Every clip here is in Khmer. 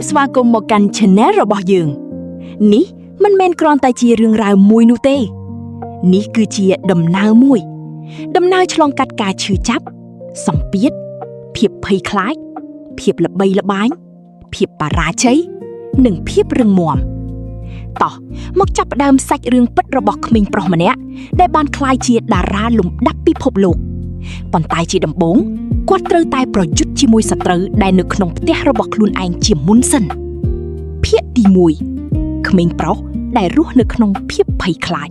ស្វាគមន៍មកកាន់ Channel របស់យើងនេះមិនមែនគ្រាន់តែជារឿងរ៉ាវមួយនោះទេនេះគឺជាដំណើរមួយដំណើរឆ្លងកាត់ការឈឺចាប់សម្ពាធភាពភ័យខ្លាចភាពល្បីល្បាញភាពបរាជ័យនិងភាពរឹងមាំតោះមកចាប់ផ្ដើមសាច់រឿងពិតរបស់ក្មេងប្រុសម្នាក់ដែលបានក្លាយជាតារាលំដាប់ពិភពលោកប៉ុន្តែជាដំបូងគាត់ត្រូវតែប្រយុទ្ធជាមួយសត្រូវដែលនៅក្នុងផ្ទះរបស់ខ្លួនឯងជាមុនសិនភាគទី1ក្មេងប្រុសដែលរស់នៅក្នុងភាពភ័យខ្លាច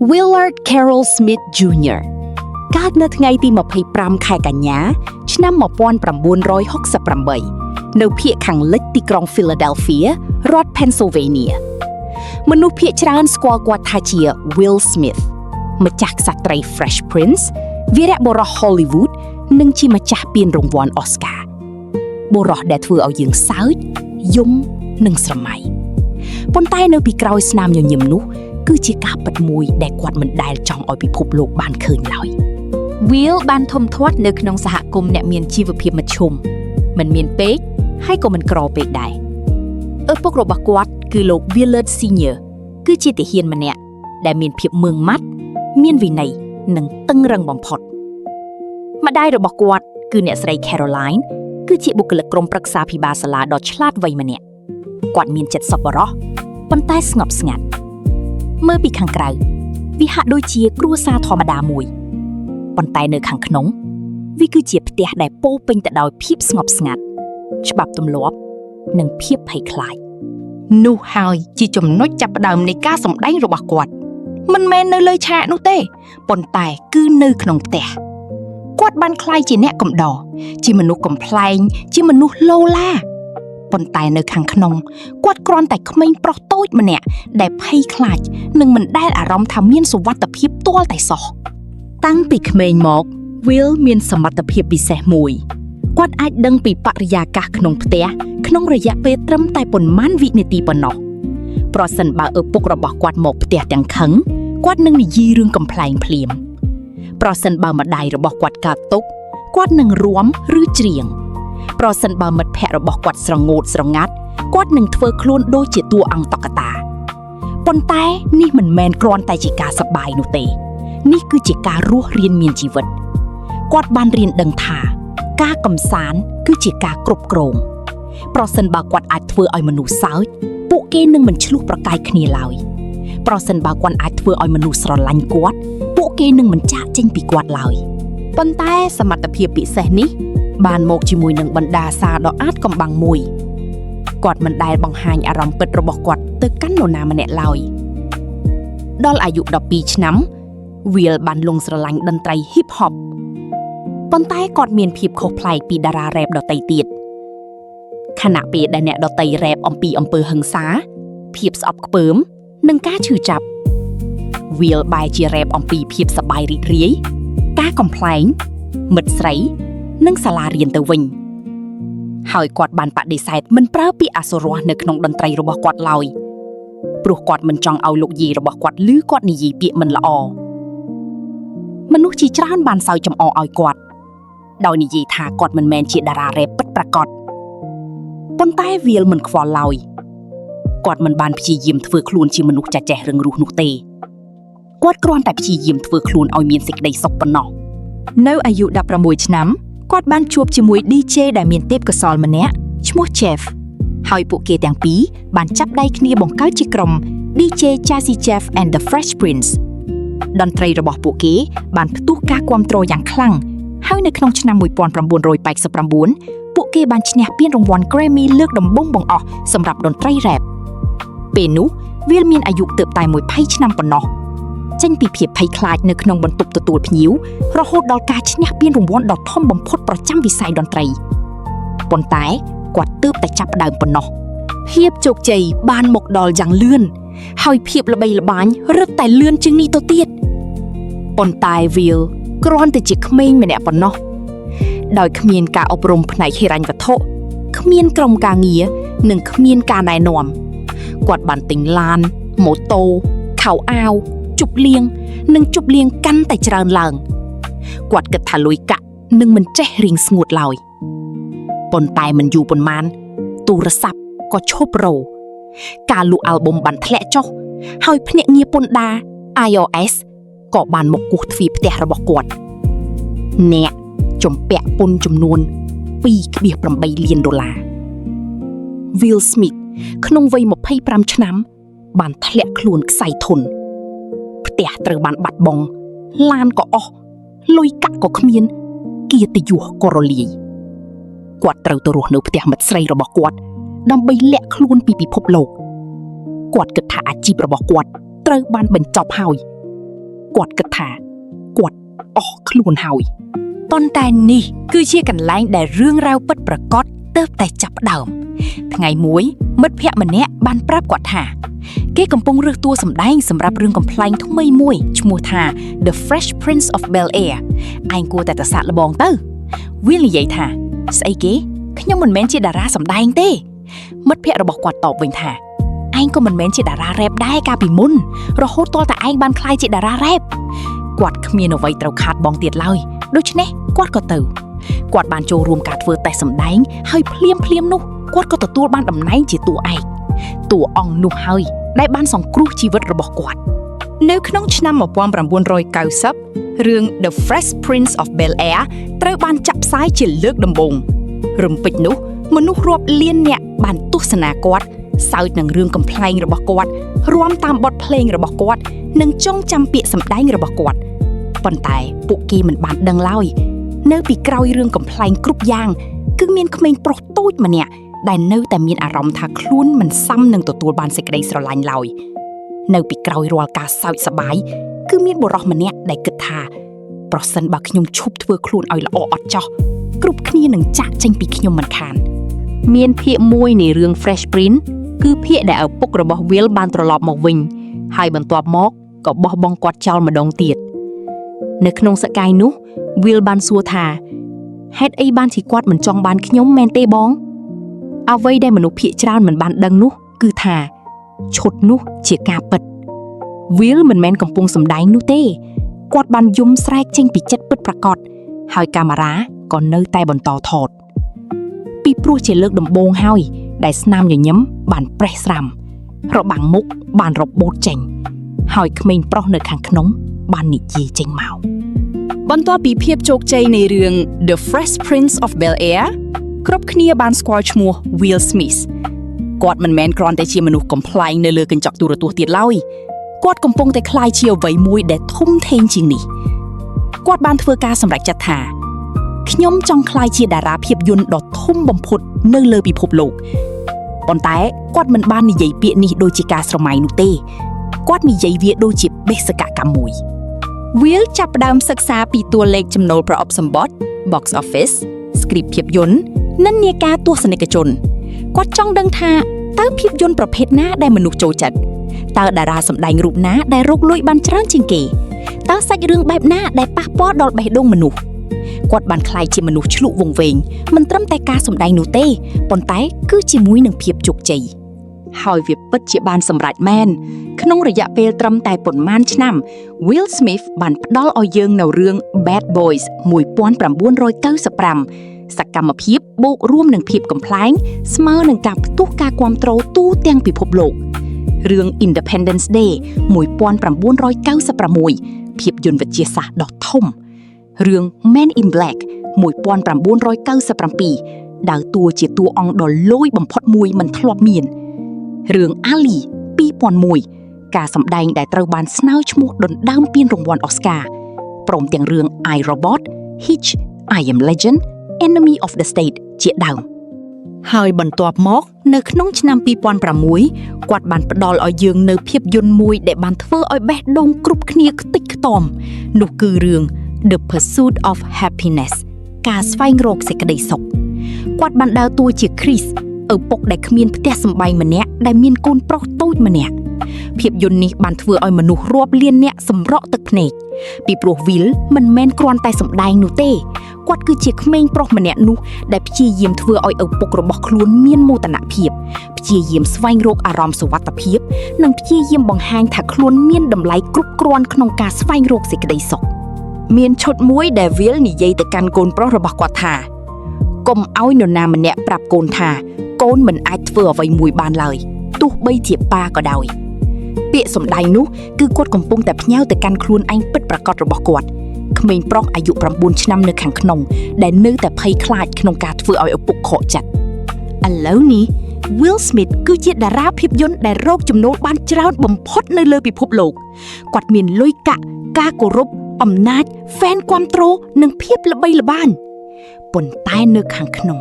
Willard Carroll Smith Jr. កើតនៅថ្ងៃទី25ខែកញ្ញាឆ្នាំ1968នៅភាគខាងលិចទីក្រុង Philadelphia រដ្ឋ Pennsylvania មនុស្សភាគច្រើនស្គាល់គាត់ថាជា Will Smith ម្ចាស់ក្សត្រី Fresh Prince វីរបុរស Hollywood និងជាម្ចាស់ពានរង្វាន់ Oscar បុរសដែលធ្វើឲ្យយើងសើចយំនិងស្រមៃប៉ុន្តែនៅពីក្រោយស្នាមញញឹមនោះគឺជាការពិតមួយដែលគាត់មិនដែលចង់ឲ្យពិភពលោកបានឃើញឡើយ Will បានធំធាត់នៅក្នុងសហគមន៍អ្នកមានជីវភាពមធ្យមមិនមានពេកហើយក៏មិនក្រពេកដែរឪពុករបស់គាត់គឺលោក Willard Sr. គឺជាទាហានម្នាក់ដែលមានភាពម៉ឺងម៉ាត់មានវិន័យនិងតឹងរ៉ឹងបំផុតម្ដាយរបស់គាត់គឺអ្នកស្រី Caroline គឺជាបុគ្គលិកក្រុមប្រឹក្សាភិបាលសាលាដ៏ឆ្លាតវៃម្នាក់គាត់មានចិត្តសប្បុរសប៉ុន្តែស្ងប់ស្ងាត់មើលពីខាងក្រៅវាហាក់ដូចជាគ្រួសារធម្មតាមួយប៉ុន្តែនៅខាងក្នុងវាគឺជាផ្ទះដែលពោរពេញទៅដោយភាពស្ងប់ស្ងាត់ច្បាប់ទម្លាប់និងភាពភ័យខ្លាចនោះហើយជាចំណុចចាប់ផ្ដើមនៃការសម្ដែងរបស់គាត់មិនមែននៅលើឆាកនោះទេប៉ុន្តែគឺនៅក្នុងផ្ទះគាត់បានក្លាយជាអ្នកកំដរជាមនុស្សកំប្លែងជាមនុស្សឡូឡាប៉ុន្តែនៅខាងក្នុងគាត់គ្រាន់តែក្មេងប្រុសតូចម្នាក់ដែលភ័យខ្លាចនិងមិនដែលអារម្មណ៍ថាមានសុវត្ថិភាពទាល់តែសោះតាំងពីក្មេងមក Will មានសមត្ថភាពពិសេសមួយគាត់អាចដឹងពីបរិយាកាសក្នុងផ្ទះក្នុងរយៈពេលត្រឹមតែប៉ុន្មានវិនាទីប៉ុណ្ណោះប្រសិនបើឪពុករបស់គាត់មកផ្ទះទាំងខឹងគាត់នឹងនិយាយរឿងកំប្លែងភ្លាមប្រសិនបើម្ដាយរបស់គាត់កើតទុក្ខគាត់នឹងរាំឬច្រៀងប្រសិនបើមិត្តភ័ក្តិរបស់គាត់ស្រងូតស្រងាត់គាត់នឹងធ្វើខ្លួនដូចជាតួអង្គតុក្កតាប៉ុន្តែនេះមិនមែនគ្រាន់តែជាការសប្បាយនោះទេនេះគឺជាការរស់រានមានជីវិតគាត់បានរៀនដឹងថាការកម្សាន្តគឺជាការគ្រប់គ្រងប្រសិនបើគាត់អាចធ្វើឲ្យមនុស្សសើចពួកគេនឹងមិនឆ្លោះប្រកែកគ្នាឡើយប្រសិនបើគាត់អាចធ្វើឲ្យមនុស្សស្រឡាញ់គាត់ពួកគេនឹងមិនចាកចេញពីគាត់ឡើយប៉ុន្តែសមត្ថភាពពិសេសនេះបានមកជាមួយនឹងបណ្ដាសាដ៏អាតកំបាំងមួយគាត់មិនដែលបង្ហាញអារម្មណ៍ពិតរបស់គាត់ទៅកាន់នរណាម្នាក់ឡើយដល់អាយុ12ឆ្នាំ Will បានលងស្រឡាញ់តន្ត្រី Hip Hop ប៉ុន្តែគាត់មានភាពខុសប្លែកពីតារារ៉េបដទៃទៀតខណៈពេលដែលអ្នកដទៃរ៉េបអំពីអំពើហិង្សាភាពស្អប់ខ្ពើមនិងការឈឺចាប់ Will បែរជារ៉េបអំពីភាពសប្បាយរីករាយការកំប្លែងមិត្តស្រីនិងសាលារៀនទៅវិញហើយគាត់បានបដិសេធមិនប្រើពាក្យអសុរោះនៅក្នុងតន្ត្រីរបស់គាត់ឡើយព្រោះគាត់មិនចង់ឲ្យលោកយាយរបស់គាត់ឮគាត់និយាយពាក្យមិនល្អមនុស្សជាច្រើនបានសើចចំអកឲ្យគាត់ដោយនិយាយថាគាត់មិនមែនជាតារារ៉េបពិតប្រាកដប៉ុន្តែ Will មិនខ្វល់ឡើយគាត់មិនបានព្យាយាមធ្វើខ្លួនជាមនុស្សចាចេះរឹងរូសនោះទេគាត់គ្រាន់តែព្យាយាមធ្វើខ្លួនឲ្យមានសេចក្តីសុខប៉ុណ្ណោះនៅអាយុ16ឆ្នាំគាត់បានជួបជាមួយ DJ ដែលមានទេពកោសល្យម្នាក់ឈ្មោះ Jeff ហើយពួកគេទាំងពីរបានចាប់ដៃគ្នាបង្កើតជាក្រុម DJ Jazzy Jeff and the Fresh Prince តន្ត្រីរបស់ពួកគេបានផ្ទុះការគាំទ្រយ៉ាងខ្លាំងហើយនៅក្នុងឆ្នាំ1989ពួកគេបានឈ្នះពានរង្វាន់ Grammy លើកដំបូងបង្អស់សម្រាប់តន្ត្រី Rap ពេលនោះ Will មានអាយុទើបតែ20ឆ្នាំប៉ុណ្ណោះចេញពីភាពភ័យខ្លាចនៅក្នុងបន្ទប់ទទួលភ្ញៀវរហូតដល់ការឈ្នះពានរង្វាន់ដ៏ធំបំផុតប្រចាំវិស័យតន្ត្រីប៉ុន្តែគាត់ទើបតែចាប់ផ្ដើមប៉ុណ្ណោះភាពជោគជ័យបានមកដល់យ៉ាងលឿនហើយភាពល្បីល្បាញរឹតតែលឿនជាងនេះទៅទៀតប៉ុន្តែ Will គ្រាន់តែជាក្មេងម្នាក់ប៉ុណ្ណោះដោយគ្មានការអប់រំផ្នែកហិរញ្ញវត្ថុគ្មានក្រុមការងារនិងគ្មានការណែនាំគាត់បានទិញឡានម៉ូតូខោអាវជប់លៀងនិងជប់លៀងកាន់តែច្រើនឡើងគាត់គិតថាលុយកាក់នឹងមិនចេះរៀងស្ងួតឡើយប៉ុន្តែមិនយូរប៉ុន្មានទូរស័ព្ទ ក៏ឈប់រោការលក់អាល់ប៊ុមបានធ្លាក់ចុះហើយភ្នាក់ងារពន្ធដារ iOS ក៏បានមកគោះទ្វារផ្ទះរបស់គាត់អ្នកជំពាក់ពន្ធចំនួន $2.8 លានWill Smith ក្នុងវ័យ25ឆ្នាំបានធ្លាក់ខ្លួនខ្សែធនផ្ទះត្រូវបានបាត់បង់ឡានក៏អស់លុយកាក់ក៏គ្មានកិត្តិយសក៏រលាយគាត់ត្រូវទៅរស់នៅផ្ទះមិត្តស្រីរបស់គាត់ដើម្បីលាក់ខ្លួនពីពិភពលោកគាត់គិតថាអាជីពរបស់គាត់ត្រូវបានបញ្ចប់ហើយគាត់គិតថាគាត់អស់ខ្លួនហើយប៉ុន្តែនេះគឺជាកន្លែងដែលរឿងរ៉ាវពិតប្រាកដទើបតែចាប់ផ្ដើមថ្ងៃមួយមិត្តភក្តិម្នាក់បានប្រាប់គាត់ថាគេកំពុងរើសតួសម្ដែងសម្រាប់រឿងកំប្លែងថ្មីមួយឈ្មោះថា The Fresh Prince of Bel-Air ឯងគួរតែទៅសាកល្បងទៅ Will និយាយថាស្អីគេខ្ញុំមិនមែនជាតារាសម្ដែងទេមិត្តភក្តិរបស់គាត់តបវិញថាឯងក៏មិនមែនជាតារារ៉េបដែរកាលពីមុនរហូតទាល់តែឯងបានក្លាយជាតារារ៉េបគាត់គ្មានអ្វីត្រូវខាតបង់ទៀតឡើយដូច្នេះគាត់ក៏ទៅគាត់បានចូលរួមការធ្វើតេស្តសម្ដែងហើយភ្លាមនោះគាត់ក៏ទទួលបានតំណែងជាតួឯកតួអង្គនោះហើយដែលបានសង្គ្រោះជីវិតរបស់គាត់នៅក្នុងឆ្នាំ1990រឿង The Fresh Prince of Bel-Air ត្រូវបានចាក់ផ្សាយជាលើកដំបូងរំពេចនោះមនុស្សរាប់លាននាក់បានទស្សនាគាត់សើចនឹងរឿងកំប្លែងរបស់គាត់រាំតាមបទភ្លេងរបស់គាត់និងចងចាំពាក្យសម្ដែងរបស់គាត់ប៉ុន្តែពួកគេមិនបានដឹងឡើយនៅពីក្រោយរឿងកំប្លែងគ្រប់យ៉ាងគឺមានក្មេងប្រុសតូចម្នាក់ដែលនៅតែមានអារម្មណ៍ថាខ្លួនមិនសមនឹងទទួលបានសេចក្តីស្រឡាញ់ឡើយនៅពីក្រោយរាល់ការសើចសប្បាយគឺមានបុរសម្នាក់ដែលគិតថាប្រសិនបើខ្ញុំឈប់ធ្វើខ្លួនឲ្យល្អអត់ចោះគ្រប់គ្នានឹងចាក់ចេញពីខ្ញុំមិនខានមានភាគមួយនៃរឿង Fresh Prince គឺភាគដែលឪពុករបស់ Will បានត្រឡប់មកវិញហើយបន្ទាប់មកក៏បោះបង់គាត់ចោលម្ដងទៀតនៅក្នុងសកាយនោះ Will បានសួរថាហេតុអីបានជាគាត់មិនចង់បានខ្ញុំមែនទេបងអ្វីដែលមនុស្សភាគច្រើនមិនបានដឹងនោះគឺថាឈុតនោះជាការពិត Will មិនមែនកំពុងសម្ដែងនោះទេគាត់បានយំស្រែកចេញពីចិត្តពិតប្រាកដហើយកាមេរ៉ាក៏នៅតែបន្តថតពីព្រោះជាលើកដំបូងហើយដែលស្នាមញញឹមបានប្រេះស្រាំរបាំងមុខបានរបូតចេញហើយក្មេងប្រុសនៅខាងក្នុងបាននិយាយចេញមកបន្ទាប់ពីភាពជោគជ័យនៃរឿង The Fresh Prince of Bel-Air គ្រប់គ្នាបានស្គាល់ឈ្មោះ Will Smith គាត់មិនមែនគ្រាន់តែជាមនុស្សកំប្លែងនៅលើកញ្ចក់ទូរទស្សន៍ទៀតឡើយគាត់កំពុងតែក្លាយជាអ្វីមួយដែលធំធេងជាងនេះគាត់បានធ្វើការសម្រេចចិត្តថាខ្ញុំចង់ក្លាយជាតារាភាពយន្តដ៏ធំបំផុតនៅលើពិភពលោកប៉ុន្តែគាត់មិនបាននិយាយពាក្យនេះដូចជាការស្រមៃនោះទេគាត់និយាយវាដូចជាបេសកកម្មមួយ Will ចាប់ផ្ដើមសិក្សាពីតួលេខចំណូលប្រអប់សម្បត្តិ Box Office Script ភាពយន្តនិន្នាការទស្សនិកជនគាត់ចង់ដឹងថាតើភាពយន្តប្រភេទណាដែលមនុស្សចូលចិត្តតើតារាសម្ដែងរូបណាដែលរកលុយបានច្រើនជាងគេតើសាច់រឿងបែបណាដែលប៉ះពាល់ដល់បេះដូងមនុស្សគាត់បានក្លាយជាមនុស្សឆ្លុះវង្វេងមិនត្រឹមតែការសម្ដែងនោះទេប៉ុន្តែគឺជាមួយនឹងភាពជោគជ័យហើយវាពិតជាបានសម្រេចមែនក្នុងរយៈពេលត្រឹមតែប៉ុន្មានឆ្នាំ Will Smith បានផ្ដល់ឲ្យយើងនៅរឿង Bad Boys 1995សកម្មភាពបូករួមនឹងភាពកំប្លែងស្មើនឹងការផ្ទុះការគាំទ្រទូទាំងពិភពលោករឿង Independence Day 1996ភាពយន្តវិទ្យាសាស្ត្រដ៏ធំរឿង Men in Black 1997ដើរតួជាតួអង្គដ៏លយបំផុតមួយមិនធ្លាប់មានរឿង Ali 2001ការសម្ដែងដែលត្រូវបានស្នើឈ្មោះដណ្ដើមពានរង្វាន់ Oscar ព្រមទាំងរឿង I Robot Hitch I Am Legend Enemy of the State ជាដើមហើយបន្ទាប់មកនៅក្នុងឆ្នាំ2006គាត់បានផ្ដល់ឲ្យយើងនៅភាពយន្តមួយដែលបានធ្វើឲ្យបេះដូងគ្រប់គ្នាខ្ទេចខ្ទាំនោះគឺរឿង The Pursuit of Happiness ការស្វែងរកសេចក្តីសុខគាត់បានដើរតួជា Chris ឪពុកដែលគ្មានផ្ទះសម្បែងម្នាក់ដែលមានកូនប្រុសតូចម្នាក់ភាពយន្តនេះបានធ្វើឲ្យមនុស្សរាប់លាននាក់សម្រក់ទឹកភ្នែកពីព្រោះ Will មិនមែនគ្រាន់តែសម្ដែងនោះទេគាត់គឺជាក្មេងប្រុសម្នាក់នោះដែលព្យាយាមធ្វើឲ្យឪពុករបស់ខ្លួនមានមោទនភាពព្យាយាមស្វែងរកអារម្មណ៍សុវត្ថិភាពនិងព្យាយាមបង្ហាញថាខ្លួនមានតម្លៃគ្រប់គ្រាន់ក្នុងការស្វែងរកសេចក្តីសុខមានឈុតមួយដែល Will និយាយទៅកាន់កូនប្រុសរបស់គាត់ថា កុំឲ្យនរណាម្នាក់ប្រាប់កូនថាកូនមិនអាចធ្វើអ្វីមួយបានឡើយទោះបីជាប៉ាក៏ដោយពាក្យសម្ដែងនោះគឺគាត់កំពុងតែផ្ញើទៅកាន់ខ្លួនឯងពិតប្រាកដរបស់គាត់ក្មេងប្រុសអាយុ9ឆ្នាំនៅខាងក្នុងដែលនៅតែភ័យខ្លាចក្នុងការធ្វើឲ្យឪពុកខកចិត្តឥឡូវនេះ Will Smith គឺជាតារាភាពយន្តដែលរកចំណូលបានច្រើនបំផុតនៅលើពិភពលោកគាត់មានលុយកាក់ការគោរពអំណាច fan គាំទ្រនិងភាពល្បីល្បាញប៉ុន្តែនៅខាងក្នុង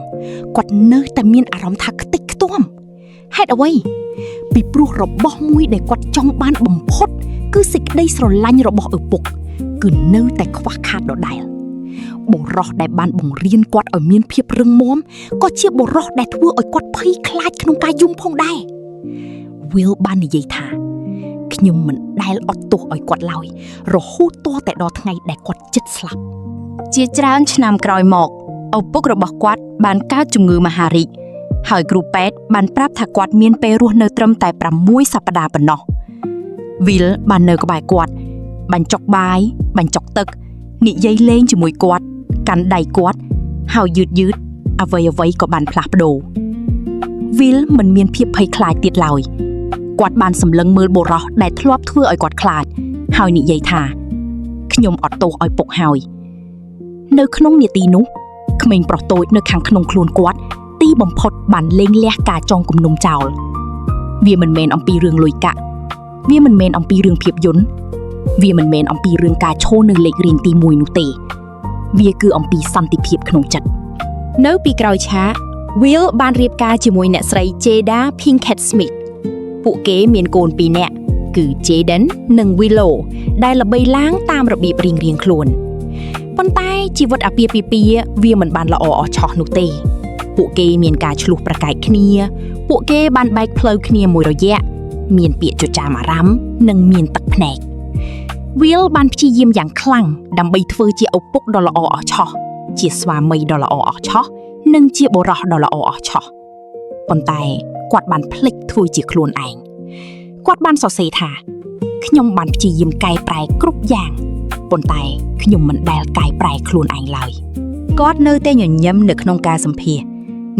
គាត់នៅតែមានអារម្មណ៍ថាខ្ទេចខ្ទាំហេតុអ្វីពីព្រោះរបស់មួយដែលគាត់ចង់បានបំផុតគឺសេចក្តីស្រឡាញ់របស់ឪពុកគឺនៅតែខ្វះខាតដដែលបុរសដែលបានបង្រៀនគាត់ឲ្យមានភាពរឹងមាំក៏ជាបុរសដែលធ្វើឲ្យគាត់ភ័យខ្លាចក្នុងការយំផងដែរ Will បាននិយាយថាខ្ញុំមិនដែលអត់ទោសឲ្យគាត់ឡើយរហូតទាល់តែដល់ថ្ងៃដែលគាត់ជិតស្លាប់ជាច្រើនឆ្នាំក្រោយមកឪពុករបស់គាត់បានកើតជំងឺមហារីកហើយគ្រូពេទ្យបានប្រាប់ថាគាត់មានពេលរស់នៅត្រឹមតែ6សប្តាហ៍ប៉ុណ្ណោះ Will បាននៅក្បែរគាត់បាញ់ចុកបាយបាញ់ចុកទឹកនិយាយលេងជាមួយគាត់កាន់ដៃគាត់ហើយយឺតអ្វីក៏បានផ្លាស់ប្ដូរ Will មិនមានភាពភ័យខ្លាចទៀតឡើយគាត់បានសម្លឹងមើលបុរសដែលធ្លាប់ធ្វើឲ្យគាត់ខ្លាចហើយនិយាយថាខ្ញុំអត់ទោសឲ្យពុកហើយនៅក្នុងនាទីនោះក្មេងប្រុសតូចនៅខាងក្នុងខ្លួនគាត់ទីបំផុតបានលេងលះការចងគំនុំចោលវាមិនមែនអំពីរឿងលុយកាក់វាមិនមែនអំពីរឿងភាពយន្តវាមិនមែនអំពីរឿងការឈរនៅលេខរៀងទី1នោះទេវាគឺអំពីសន្តិភាពក្នុងចិត្តនៅពីក្រោយឆាក Will បានរៀបការជាមួយអ្នកស្រី Jada Pinkett Smith ពួកគេមានកូន2នាក់គឺ Jaden និង Willow ដែលល្បីឡើងតាមរបៀបរៀងៗខ្លួនប៉ុន្តែជីវិតអាពាហ៍ពិពាហ៍វាមិនបានល្អអស្ចារ្យនោះទេពួកគេមានការឆ្លោះប្រកែកគ្នាពួកគេបានបែកផ្លូវគ្នាមួយរយៈមានពាក្យចចាមអារម្មណ៍និងមានទឹកភ្នែក Will បានព្យាយាមយ៉ាងខ្លាំងដើម្បីធ្វើជាឪពុកដ៏ល្អអស្ចារ្យជាស្វាមីដ៏ល្អអស្ចារ្យនិងជាបុរសដ៏ល្អអស្ចារ្យប៉ុន្តែគាត់បានភ្លេចធ្វើជាខ្លួនឯងគាត់បានសរសេរថាខ្ញុំបានព្យាយាមកែប្រែគ្រប់យ៉ាងប៉ុន្តែខ្ញុំមិនដែលកែប្រែខ្លួនឯងឡើយគាត់នៅតែញញឹមនៅក្នុងការសម្ភាសន៍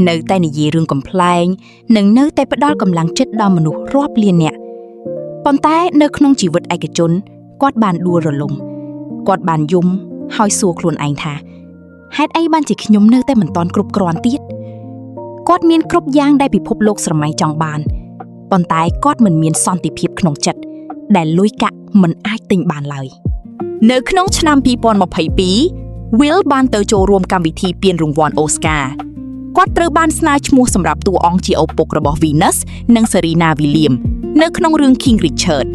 នៅតែនិយាយរឿងកំប្លែងនិងនៅតែផ្ដល់កម្លាំងចិត្តដល់មនុស្សរាប់លាននាក់ប៉ុន្តែនៅក្នុងជីវិតឯកជនគាត់បានដួលរលំគាត់បានយំហើយសួរខ្លួនឯងថាហេតុអីបានជាខ្ញុំនៅតែមិនទាន់គ្រប់គ្រាន់ទៀតគាត់មានគ្រប់យ៉ាងដែលពិភពលោកស្រមៃចង់បានប៉ុន្តែគាត់មិនមានសន្តិភាពក្នុងចិត្តដែលលុយកាក់មិនអាចទិញបានឡើយនៅក្នុងឆ្នាំ2022 Will បានទៅចូលរួមកម្មវិធីពានរង្វាន់ Oscar គាត់ត្រូវបានស្នើឈ្មោះសម្រាប់តួអង្គជាឪពុករបស់ Venus និង Serena Williams នៅក្នុងរឿង King Richard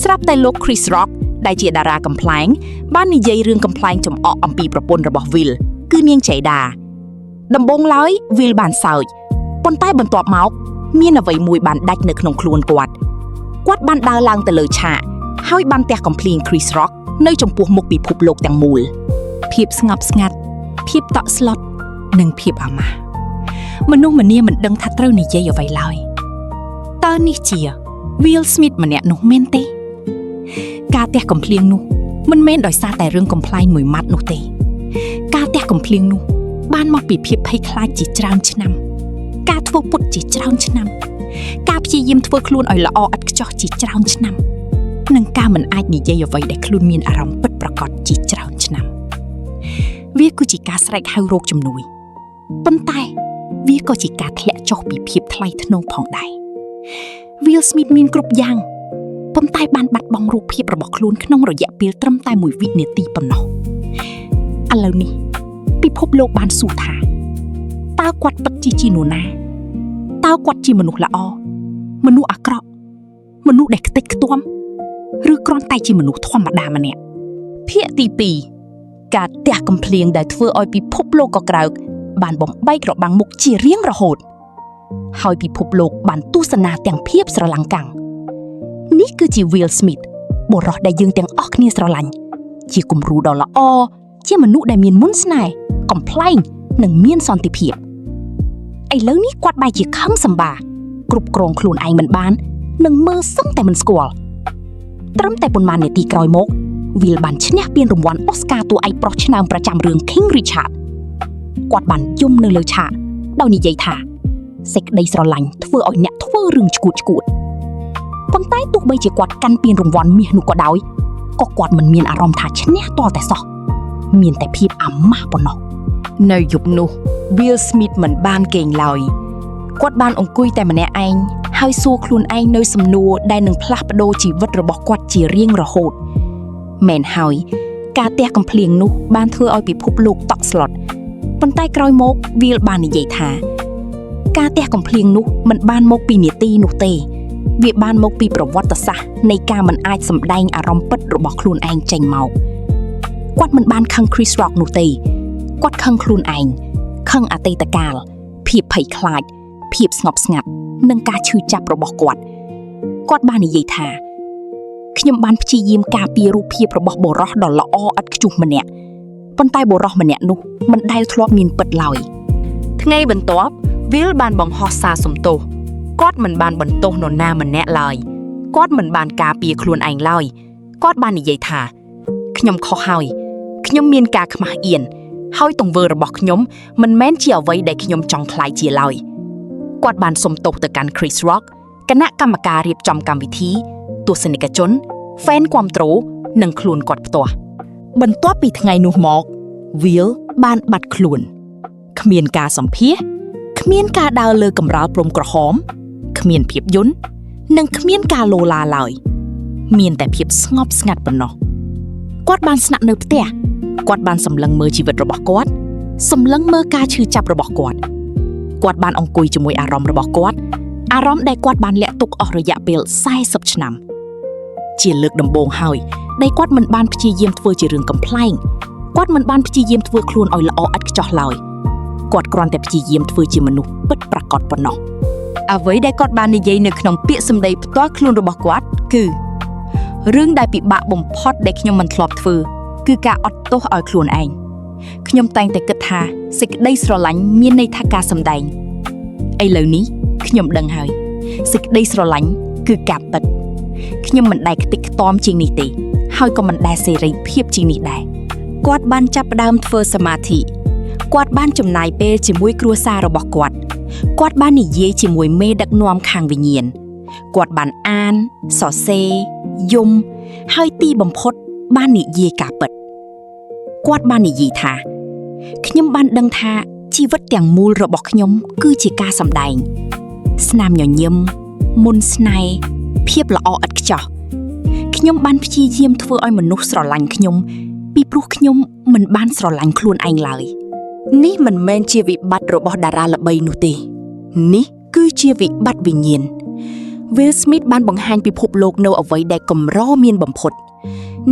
ស្រាប់តែលោក Chris Rock ដែលជាតារាកំប្លែងបាននិយាយរឿងកំប្លែងចំអកអំពីប្រពន្ធរបស់ Will គឺនាង Jada ដំបូងឡើយ Will បានសើចប៉ុន្តែបន្ទាប់មកមានអ្វីមួយបានដាច់នៅក្នុងខ្លួនគាត់បានដើរឡើងទៅលើឆាកហើយបានទះកំភ្លៀង Chris Rock នៅចំពោះមុខពិភពលោកទាំងមូលភាពស្ងប់ស្ងាត់ភាពតក់ស្លុតនិងភាពអាម៉ាស់មនុស្សម្នាមិនដឹងថាត្រូវនិយាយអ្វីឡើយតើនេះជា Will Smith ម្នាក់នោះមែនទេការទះកំភ្លៀងនោះមិនមែនដោយសារតែរឿងកំប្លែងមួយម៉ាត់នោះទេការទះកំភ្លៀងនោះបានមកពីភាពភ័យខ្លាចជាច្រើនឆ្នាំការធ្វើពុតជាច្រើនឆ្នាំការព្យាយាមធ្វើខ្លួនឲ្យល្អឥតខ្ចោះជាច្រើនឆ្នាំនិងការមិនអាចនិយាយអ្វីដែលខ្លួនមានអារម្មណ៍ពិតប្រាកដជាច្រើនឆ្នាំវាគឺជាការស្រែកហៅរោគជំនួយប៉ុន្តែវាក៏ជាការធ្លាក់ចុះពីភាពថ្លៃថ្នូរផងដែរ Will Smith មានគ្រប់យ៉ាងប៉ុន្តែបានបាត់បង់រូបភាពរបស់ខ្លួនក្នុងរយៈពេលត្រឹមតែ1វិនាទីប៉ុណ្ណោះឥឡូវនេះពិភពលោកបានសួរថាតើគាត់ពិតជានរណាតើគាត់ជាមនុស្សល្អមនុស្សអាក្រក់មនុស្សដែលខ្ទេចខ្ទាំឬគ្រាន់តែជាមនុស្សធម្មតាម្នាក់ភាគទី2ការទះកំភ្លៀងដែលធ្វើឲ្យពិភពលោកកក្រើកបានបំបែករបាំងមុខជារៀងរហូតហើយពិភពលោកបានទស្សនាទាំងភាពស្រឡាំងកាំងនេះគឺជា Will Smith បុរសដែលយើងទាំងអស់គ្នាស្រឡាញ់ជាគំរូដ៏ល្អជាមនុស្សដែលមានមុនស្នេហ៍កំប្លែងនិងមានសន្តិភាពឥឡូវនេះគាត់បែរជាខឹងសម្បាគ្រប់គ្រងខ្លួនឯងមិនបាននិងមើលសឹងតែមិនស្គាល់ត្រឹមតែប៉ុន្មាននាទីក្រោយមក Will បានឈ្នះពានរង្វាន់ Oscar តួឯកប្រុសឆ្នើមប្រចាំរឿង King Richard គាត់បានយំនៅលើឆាកដោយនិយាយថាសេចក្តីស្រឡាញ់ធ្វើឲ្យអ្នកធ្វើរឿងឈួតប៉ុន្តែទោះបីជាគាត់កាន់ពានរង្វាន់មាសនោះក៏ដោយក៏គាត់មិនមានអារម្មណ៍ថាឈ្នះតតែសោះមានតែភាពអាម៉ាស់ប៉ុណ្ណោះនៅយប់នោះ Will Smith មិនបានគេងឡើយគាត់បានអង្គុយតែម្នាក់ឯងហើយសួរខ្លួនឯងនៅសំណួរដែលនឹងផ្លាស់ប្ដូរជីវិតរបស់គាត់ជារៀងរហូតមែនហើយការទះកំភ្លៀងនោះបានធ្វើឲ្យពិភពលោកតក់ស្លុតប៉ុន្តែក្រោយមក Will បាននិយាយថាការទះកំភ្លៀងនោះមិនបានមកពីនាទីនោះទេវាបានមកពីប្រវត្តិសាស្ត្រនៃការមិនអាចសម្ដែងអារម្មណ៍ពិតរបស់ខ្លួនឯងចេញមកគាត់មិនបានខឹង Chris Rock នោះទេគាត់ខឹងខ្លួនឯងខឹងអតីតកាលភាពភ័យខ្លាចភាពស្ងប់ស្ងាត់និងការឈឺចាប់របស់គាត់បាននិយាយថាខ្ញុំបានព្យាយាមការពាររូបភាពរបស់បុរសដ៏ល្អឥតខ្ចោះម្នាក់ប៉ុន្តែបុរសម្នាក់នោះមិនដែលធ្លាប់មានពិតឡើយថ្ងៃបន្ទាប់ Will បានបង្ហោះសារសំទោសគាត់មិនបានបន្ទោសនរណាម្នាក់ឡើយគាត់មិនបានការពារខ្លួនឯងឡើយគាត់បាននិយាយថាខ្ញុំខុសហើយខ្ញុំមានការខ្មាស់អៀនហើយទង្វើរបស់ខ្ញុំមិនមែនជាអ្វីដែលខ្ញុំចង់ក្លាយជាឡើយគាត់បានសុំទោសទៅកាន់ Chris Rock គណៈកម្មការរៀបចំកម្មវិធីទស្សនិកជន fan គាំទ្រនិងខ្លួនគាត់ផ្ទាល់បន្ទាប់ពីថ្ងៃនោះមក Will បានបាត់ខ្លួនគ្មានការសម្ភាសន៍គ្មានការដើរលើកម្រាលព្រំក្រហមគ្មានភាពយន្តនិងគ្មានការលោឡាឡើយមានតែភាពស្ងប់ស្ងាត់ប៉ុណ្ណោះគាត់បានស្នាក់នៅផ្ទះគាត់បានសម្លឹងមើលជីវិតរបស់គាត់សម្លឹងមើលការឈឺចាប់របស់គាត់បានអង្គុយជាមួយអារម្មណ៍របស់គាត់អារម្មណ៍ដែលគាត់បានលាក់ទុកអស់រយៈពេល40ឆ្នាំជាលើកដំបូងហើយដែលគាត់មិនបានព្យាយាមធ្វើជារឿងកំប្លែងគាត់មិនបានព្យាយាមធ្វើខ្លួនឲ្យល្អឥតខ្ចោះឡើយគាត់គ្រាន់តែព្យាយាមធ្វើជាមនុស្សពិតប្រាកដប៉ុណ្ណោះអ្វីដែលគាត់បាននិយាយនៅក្នុងពាក្យសម្ដីផ្ទាល់ខ្លួនរបស់គាត់គឺរឿងដែលពិបាកបំផុតដែលខ្ញុំមិនធ្លាប់ធ្វើគឺការអត់ទោសឲ្យខ្លួនឯងខ្ញុំតែងតែគិតថាសេចក្តីស្រឡាញ់មានន័យថាការសម្ដែងឥឡូវនេះខ្ញុំដឹងហើយសេចក្តីស្រឡាញ់គឺការពិតខ្ញុំមិនដែលខ្ទេចខ្ទាំជាងនេះទេហើយក៏មិនដែលសេរីភាពជាងនេះដែរគាត់បានចាប់ផ្ដើមធ្វើសមាធិគាត់បានចំណាយពេលជាមួយគ្រួសាររបស់គាត់បាននិយាយជាមួយមេដឹកនាំខាងវិញ្ញាណគាត់បានអានសរសេរយំហើយទីបំផុតបាននិយាយការពិតគាត់បាននិយាយថាខ្ញុំបានដឹងថាជីវិតទាំងមូលរបស់ខ្ញុំគឺជាការសម្ដែងស្នាមញញឹមមុនស្នេហ៍ភាពល្អឥតខ្ចោះខ្ញុំបានព្យាយាមធ្វើឲ្យមនុស្សស្រឡាញ់ខ្ញុំពីព្រោះខ្ញុំមិនបានស្រឡាញ់ខ្លួនឯងឡើយនេះមិនមែនជាវិបត្តិរបស់តារាល្បីនោះទេនេះគឺជាវិបត្តិវិញ្ញាណ Will Smith បានបង្ហាញពិភពលោកនៅអ្វីដែលកម្រមានបំផុត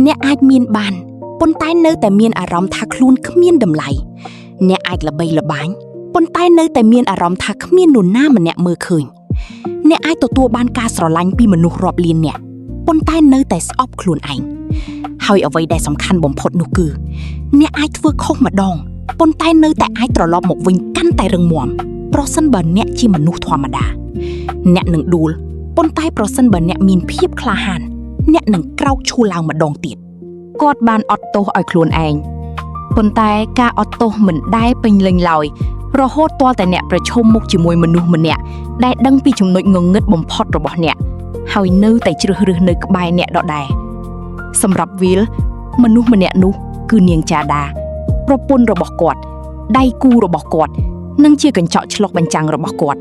អ្នកអាចមានបានប៉ុន្តែនៅតែមានអារម្មណ៍ថាខ្លួនគ្មានតម្លៃអ្នកអាចល្បីល្បាញប៉ុន្តែនៅតែមានអារម្មណ៍ថាគ្មាននរណាម្នាក់មើលឃើញអ្នកអាចទទួលបានការស្រឡាញ់ពីមនុស្សរាប់លាននាក់ប៉ុន្តែនៅតែស្អប់ខ្លួនឯងហើយអ្វីដែលសំខាន់បំផុតនោះគឺអ្នកអាចធ្វើខុសម្ដងប៉ុន្តែនៅតែអាចត្រឡប់មកវិញកាន់តែរឹងមាំប្រសិនបើអ្នកជាមនុស្សធម្មតាអ្នកនឹងដួលប៉ុន្តែប្រសិនបើអ្នកមានភាពក្លាហានអ្នកនឹងក្រោកឈរឡើងម្ដងទៀតគាត់បានអត់ទោសឲ្យខ្លួនឯងប៉ុន្តែការអត់ទោសមិនដែលពេញលេញឡើយរហូតទាល់តែអ្នកប្រឈមមុខជាមួយមនុស្សម្នាក់ដែលដឹងពីចំណុចងងឹតបំផុតរបស់អ្នកហើយនៅតែជ្រើសរើសនៅក្បែរអ្នកដដែលសម្រាប់ Will មនុស្សម្នាក់នោះគឺនាងចាដាប្រពន្ធរបស់គាត់ដៃគូរបស់គាត់និងជាកញ្ចក់ឆ្លុះបញ្ចាំងរបស់គាត់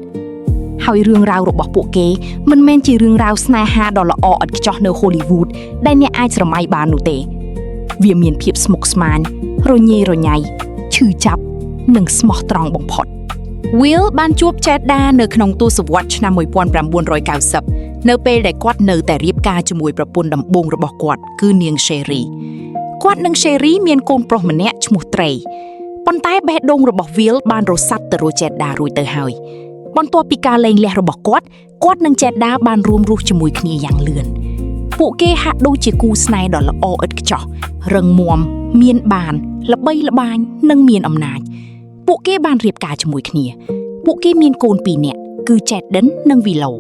ហើយរឿងរ៉ាវរបស់ពួកគេមិនមែនជារឿងរ៉ាវស្នេហាដ៏ល្អឥតខ្ចោះនៅ Hollywood ដែលអ្នកអាចស្រមៃបាននោះទេវាមានភាពស្មុគស្មាញរញ៉េរញ៉ៃឈឺចាប់និងស្មោះត្រង់បំផុត Will បានជួប Jada នៅក្នុងទសវត្សរ៍ឆ្នាំ1990នៅពេលដែលគាត់នៅតែរៀបការជាមួយប្រពន្ធដំបូងរបស់គាត់គឺនាង Sherry គាត់និង Sherry មានកូនប្រុសម្នាក់ឈ្មោះ Trey ប៉ុន្តែបេះដូងរបស់ Will បានរសាត់ទៅរក Jada រួចទៅហើយបន្ទាប់ពីការលែងលះរបស់គាត់និង Jada បានរួមរស់ជាមួយគ្នាយ៉ាងលឿនពួកគេហាក់ដូចជាគូស្នេហ៍ដ៏ល្អឥតខ្ចោះរឹងមាំមានបានល្បីល្បាញនិងមានអំណាចពួកគេបានរៀបការជាមួយគ្នាពួកគេមានកូន2នាក់គឺ Jaden និង Willow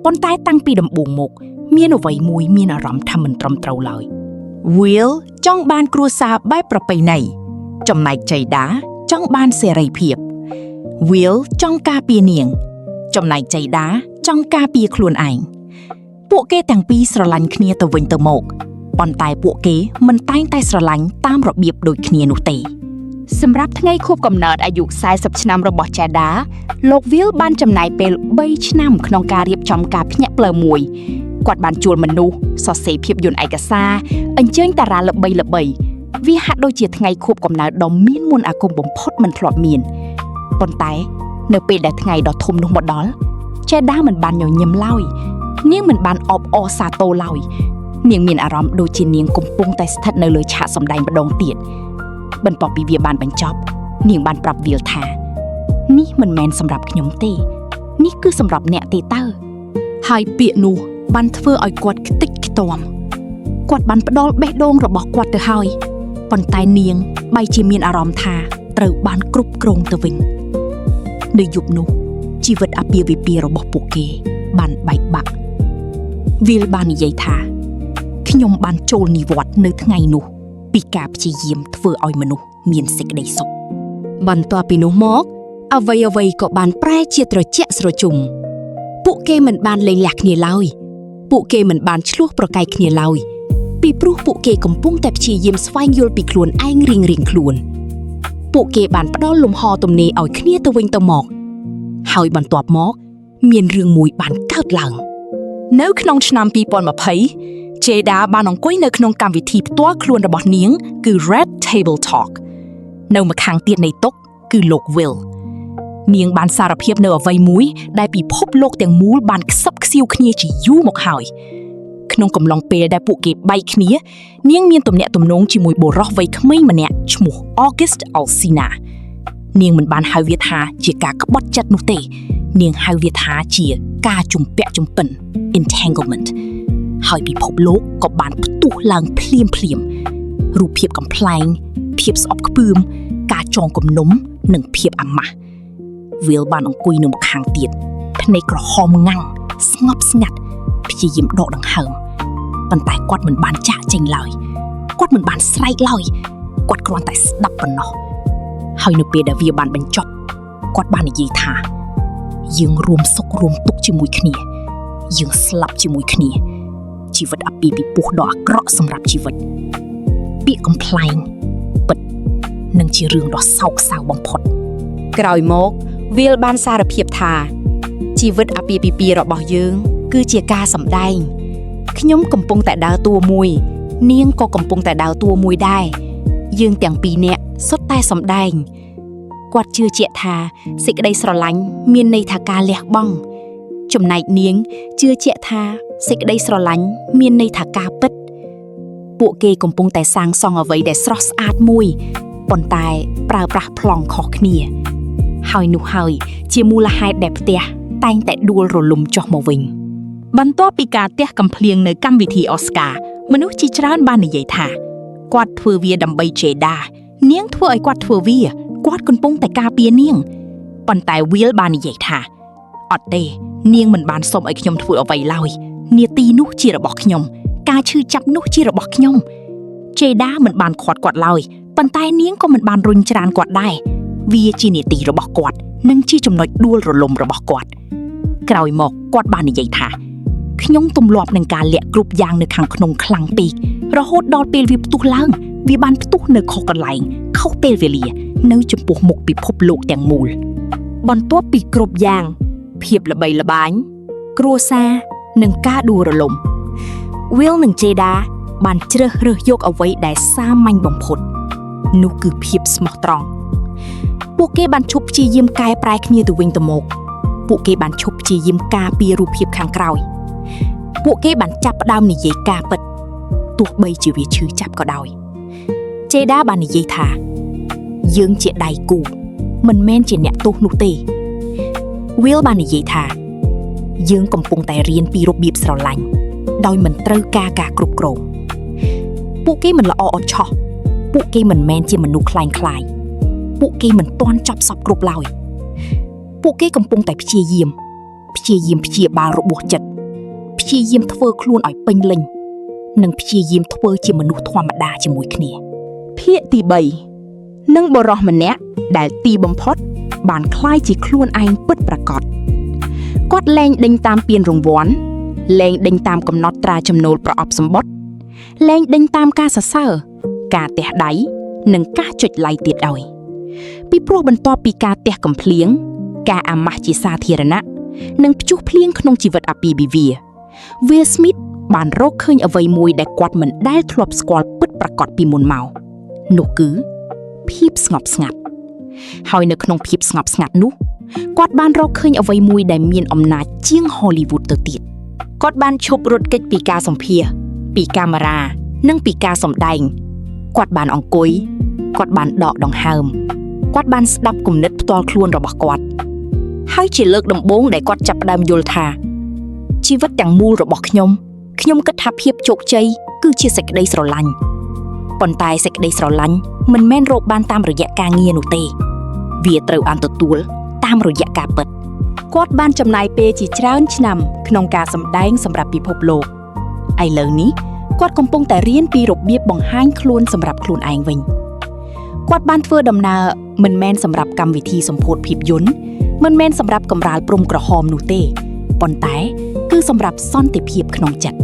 ប៉ុន្តែតាំងពីដំបូងមកមានអ្វីមួយមានអារម្មណ៍ថាមិនត្រឹមត្រូវឡើយ Will ចង់បានគ្រួសារបែបប្រពៃណីចំណែក Jada ចង់បានសេរីភាព Will ចង់ការពារនាងចំណែក Jada ចង់ការពារខ្លួនឯងពួកគេទាំងពីរស្រឡាញ់គ្នាទៅវិញទៅមកប៉ុន្តែពួកគេមិនតែងតែស្រឡាញ់តាមរបៀបដូចគ្នានោះទេសម្រាប់ថ្ងៃខួបកំណើតអាយុ40ឆ្នាំរបស់ Jada លោក Will បានចំណាយពេល3ឆ្នាំក្នុងការរៀបចំការភ្ញាក់ផ្លូវមួយគាត់បានជួលមនុស្សសរសេរភាពយន្តឯកសារអញ្ជើញតារាល្បីៗវាហាក់ដូចជាថ្ងៃខួបកំណើតដ៏មានមន្តអាគមបំផុតមិនធ្លាប់មានប៉ុន្តែនៅពេលដែលថ្ងៃដ៏ធំនោះមកដល់ Jada មិនបានញញឹមឡើយនាងមិនបានអបអរសាទរឡើយនាងមានអារម្មណ៍ដូចជានាងកំពុងតែស្ថិតនៅលើឆាកសម្ដែងម្ដងទៀតបន្ទាប់ពីវាបានបញ្ចប់នាងបានប្រាប់ Will ថានេះមិនមែនសម្រាប់ខ្ញុំទេនេះគឺសម្រាប់អ្នកទេតើហើយពាក្យនោះបានធ្វើឲ្យគាត់ខ្ទេចខ្ទាំគាត់បានផ្ដល់បេះដូងរបស់គាត់ទៅហើយប៉ុន្តែនាងបែរជាមានអារម្មណ៍ថាត្រូវបានគ្រប់គ្រងទៅវិញនៅយប់នោះជីវិតអាពាហ៍ពិពាហ៍របស់ពួកគេបានបែកបាក់ Will បាននិយាយថាខ្ញុំបានចូលនិវត្តន៍នៅថ្ងៃនោះពីការព្យាយាមធ្វើឲ្យមនុស្សមានសេចក្តីសុខបន្ទាប់ពីនោះមកអ្វីៗក៏បានប្រែជាត្រជាក់ស្រជុំពួកគេមិនបានលែងលះគ្នាឡើយពួកគេមិនបានឆ្លោះប្រកែកគ្នាឡើយពីព្រោះពួកគេកំពុងតែព្យាយាមស្វែងយល់ពីខ្លួនឯងរៀងៗខ្លួនពួកគេបានផ្ដល់លំហទំនេរឲ្យគ្នាទៅវិញទៅមកហើយបន្ទាប់មកមានរឿងមួយបានកើតឡើងនៅក្នុងឆ្នាំ2020 Jada បានអង្គុយនៅក្នុងកម្មវិធីផ្ទាល់ខ្លួនរបស់នាងគឺ Red Table Talk នៅម្ខាងទៀតនៃតុគឺលោក Will នាងបានសារភាពនៅអ្វីមួយដែលពិភពលោកទាំងមូលបានខ្សឹបខ្សៀវគ្នាជាយូរមកហើយក្នុងកំឡុងពេលដែលពួកគេបែកគ្នានាងមានទំនាក់ទំនងជាមួយបុរសវ័យក្មេងម្នាក់ឈ្មោះ August Alsina នាងមិនបានហៅវាថាជាការក្បត់ចិត្តនោះទេនាងហៅវាថាជាការជំពាក់ជំពិន entanglement ហើយពិភពលោកក៏បានផ្ទុះឡើងភ្លាមរូបភាពកំប្លែងភាពស្អប់ខ្ពើមការចងគំនុំនិងភាពអាម៉ាស់ Will បានអង្គុយនៅម្ខាងទៀតភ្នែកក្រហមងាំងស្ងប់ស្ងាត់ព្យាយាមដកដង្ហើមប៉ុន្តែគាត់មិនបានចាកចេញឡើយគាត់មិនបានស្រែកឡើយគាត់គ្រាន់តែស្ដាប់ប៉ុណ្ណោះហើយនៅពេលដែលវាបានបញ្ចប់គាត់បាននិយាយថាយើងរួមសុខរួមទុក្ខជាមួយគ្នាយើងស្លាប់ជាមួយគ្នាជីវិតអាពាហ៍ពិពាហ៍ដ៏អាក្រក់សម្រាប់ជីវិតពាក្យកំប្លែងពិតនឹងជារឿងដ៏សោកសៅបំផុតក្រោយមក Will បានសារភាពថាជីវិតអាពាហ៍ពិពាហ៍របស់យើងគឺជាការសម្ដែងខ្ញុំកំពុងតែដើរតួមួយនាងក៏កំពុងតែដើរតួមួយដែរយើងទាំងពីរនាក់សុទ្ធតែសម្ដែងគាត់ជឿជាក់ថាសេចក្តីស្រឡាញ់មានន័យថាការលះបង់ចំណែកនាងជឿជាក់ថាសេចក្តីស្រឡាញ់មានន័យថាការពិតពួកគេកំពុងតែសាងសង់អ្វីដែលស្រស់ស្អាតមួយប៉ុន្តែប្រើប្រាស់ប្លង់ខុសគ្នាហើយនោះហើយជាមូលហេតុដែលផ្ទះតែងតែដួលរលំចុះមកវិញបន្ទាប់ពីការទះកំភ្លៀងនៅកម្មវិធី Oscar មនុស្សជាច្រើនបាននិយាយថាគាត់ធ្វើវាដើម្បី Jada នាងធ្វើឲ្យគាត់ធ្វើវាគាត់កំពុងតែការពារនាងប៉ុន្តែ Will បាននិយាយថាអត់ទេនាងមិនបានសុំឲ្យខ្ញុំធ្វើអ្វីឡើយនាទីនោះជារបស់ខ្ញុំការឈឺចាប់នោះជារបស់ខ្ញុំ Jada មិនបានខាត់គាត់ឡើយប៉ុន្តែនាងក៏មិនបានរុញច្រានគាត់ដែរវាជានាទីរបស់គាត់និងជាចំណុចដួលរលំរបស់គាត់ក្រោយមកគាត់បាននិយាយថាខ្ញុំទម្លាប់នឹងការលាក់គ្រប់យ៉ាងនៅខាងក្នុងខ្លាំងពេករហូតដល់ពេលវាផ្ទុះឡើងវាបានផ្ទុះនៅខុសកន្លែងខុសពេលវេលានៅចំពោះមុខពិភពលោកទាំងមូលបន្ទាប់ពីគ្រប់យ៉ាងភាពល្បីល្បាញគ្រួសារនិងការដួលរលំ Will និង Jada បានជ្រើសរើសយកអ្វីដែលសាមញ្ញបំផុតនោះគឺភាពស្មោះត្រង់ពួកគេបានឈប់ព្យាយាមកែប្រែគ្នាទៅវិញទៅមកពួកគេបានឈប់ព្យាយាមការពាររូបភាពខាងក្រោយពួកគេបានចាប់ផ្ដើមនិយាយការពិតទោះបីជាវាឈឺចាប់ក៏ដោយ Jada បាននិយាយថាយើងជាដៃគូមិនមែនជាអ្នកទោសនោះទេ Will បាននិយាយថាយើងកំពុងតែរៀនពីរបៀបស្រឡាញ់ដោយមិនត្រូវការគ្រប់គ្រងពួកគេមិនល្អអត់ឆោះពួកគេមិនមែនជាមនុស្សខ្លាំងខ្លាយពួកគេមិនទាន់ចប់សពគ្រប់ឡើយពួកគេកំពុងតែព្យាយាមព្យាបាលរបួសចិត្តព្យាយាមធ្វើខ្លួនឲ្យពេញលេញនិងព្យាយាមធ្វើជាមនុស្សធម្មតាជាមួយគ្នាភាគទី3និងបរិសម្នាក់ ដែលទីបំផុតបានคล้ายជាខ្លួនឯងពិតប្រាកដគាត់លែងដេញតាមពានរង្វាន់លែងដេញតាមកំណត់ត្រាចំណូលប្រអប់សម្បត្តិលែងដេញតាមការសរសើរការទះដៃនិងការចុច like ទៀតហើយពីព្រោះបន្ទាប់ពីការទះកំភ្លៀងការអាម៉ាស់ជាសាធារណៈនិងព្យុះភ្លៀងក្នុងជីវិតអាពាហ៍ពិពាហ៍ Will Smith បានរកឃើញអ្វីមួយដែលគាត់មិនដែលធ្លាប់ស្គាល់ពិតប្រាកដពីមុនមកនោះគឺភាពស្ងប់ស្ងាត់ហើយនៅក្នុងភាពស្ងប់ស្ងាត់នោះគាត់បានរកឃើញអ្វីមួយដែលមានអំណាចជាង Hollywood ទៅទៀតគាត់បានឈប់រត់គេចពីការសម្ភាសន៍ពីកាមេរ៉ានិងពីការសម្ដែងគាត់បានអង្គុយគាត់បានដកដង្ហើមគាត់បានស្ដាប់គំនិតផ្ទាល់ខ្លួនរបស់គាត់ហើយជាលើកដំបូងដែលគាត់ចាប់ផ្ដើមយល់ថាជីវិតទាំងមូលរបស់ខ្ញុំគិតថាភាពជោគជ័យគឺជាសេចក្តីស្រឡាញ់ប៉ុន្តែសេចក្តីស្រឡាញ់មិនមែនរកបានតាមរយៈការងារនោះទេវាត្រូវបានទទួលតាមរយៈការពិតគាត់បានចំណាយពេលជាច្រើនឆ្នាំក្នុងការសម្ដែងសម្រាប់ពិភពលោកឥឡូវនេះគាត់កំពុងតែរៀនពីរបៀបបង្ហាញខ្លួនសម្រាប់ខ្លួនឯងវិញគាត់បានធ្វើដំណើរមិនមែនសម្រាប់កម្មវិធីសម្ពោធភាពយន្តមិនមែនសម្រាប់កម្រាលព្រំក្រហមនោះទេប៉ុន្តែគឺសម្រាប់សន្តិភាពក្នុងចិត្ត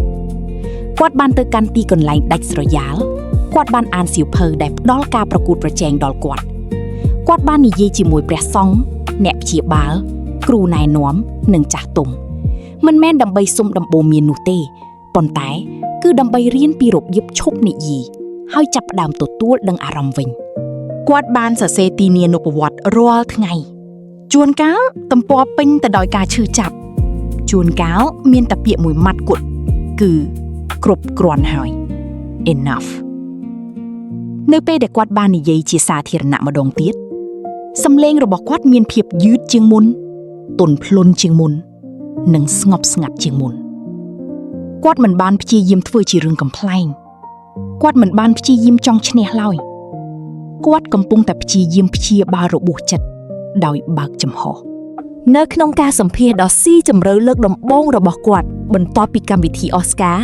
គាត់បានទៅកាន់ទីកន្លែងដាច់ស្រយាលគាត់បានអានសៀវភៅដែលផ្ដល់ការប្រកួតប្រជែងដល់គាត់បាននិយាយជាមួយព្រះសង្ឃអ្នកព្យាបាលគ្រូណែនាំនិងចាស់ទុំមិនមែនដើម្បីសុំដំបូន្មាននោះទេប៉ុន្តែគឺដើម្បីរៀនពីរបៀបឈប់និយាយហើយចាប់ផ្ដើមទទួលដឹងអារម្មណ៍វិញគាត់បានសរសេរទីនានុប្រវត្តិរាល់ថ្ងៃជួនកាលទំព័រពេញទៅដោយការឈឺចាប់ជួនកាលមានតែពាក្យមួយម៉ាត់គត់គឺគ្រប់គ្រាន់ហើយ enough នៅពេលដែលគាត់បាននិយាយជាសាធារណៈម្ដងទៀតសំឡេងរបស់គាត់មានភាពយឺតជាងមុនទន់ភ្លន់ជាងមុននិងស្ងប់ស្ងាត់ជាងមុនគាត់មិនបានព្យាយាមធ្វើជារឿងកំប្លែងគាត់មិនបានព្យាយាមចង់ឈ្នះឡើយគាត់កំពុងតែព្យាយាមព្យាបាលរបួសចិត្តដោយបើកចំហនៅក្នុងការសម្ភាសន៍ដ៏ស៊ីជម្រៅលើកដំបូងរបស់គាត់បន្ទាប់ពីកម្មវិធី Oscar